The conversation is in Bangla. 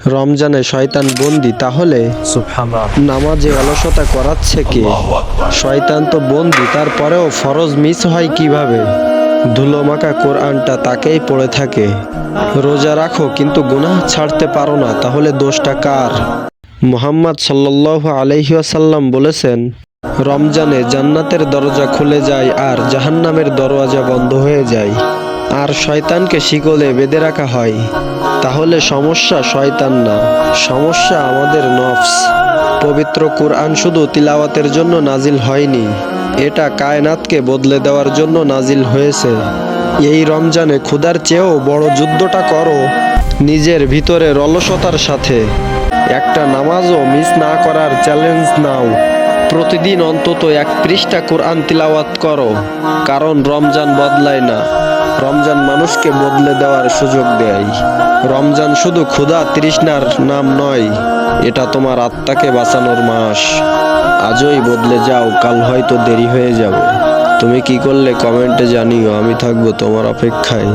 রমজানে শয়তান বন্দী, তাহলে নামাজে অলসতা করাচ্ছে কে? শয়তান তো বন্দী, তারপরেও ফরজ মিস হয় কিভাবে? ধুলোমাখা কোরআনটা তাকেই পড়ে থাকে। রোজা রাখো কিন্তু গুনাহ ছাড়তে পারো না, তাহলে দোষটা কার? মুহাম্মদ সাল্লাল্লাহু আলাইহি ওয়াসাল্লাম বলেছেন, রমজানে জান্নাতের দরজা খুলে যায় আর জাহান্নামের দরওয়াজা বন্ধ হয়ে যায়, আর শয়তানকে শিকলে বেঁধে রাখা হয়। তাহলে সমস্যা শয়তান না, সমস্যা আমাদের নফস। পবিত্র কুরআন শুধু তিলাওয়াতের জন্য নাজিল হয়নি, এটা কায়নাতকে বদলে দেওয়ার জন্য নাজিল হয়েছে। এই রমজানে ক্ষুধার চেয়েও বড় যুদ্ধটা করো নিজের ভিতরের অলসতার সাথে। একটা নামাজও মিস না করার চ্যালেঞ্জ নাও। প্রতিদিন অন্তত 1 পৃষ্ঠা কোরআন তিলাওয়াত করো, কারণ রমজান বদলায় না, রমজান মানুষকে বদলে দেওয়ার সুযোগ দেয়। রমজান শুধু ক্ষুধা তৃষ্ণার নাম নয়, এটা তোমার আত্মাকে বাঁচানোর মাস। আজই বদলে যাও, কাল হয়তো দেরি হয়ে যাবে। তুমি কি করলে কমেন্টে জানিও, আমি থাকবো তোমার অপেক্ষায়।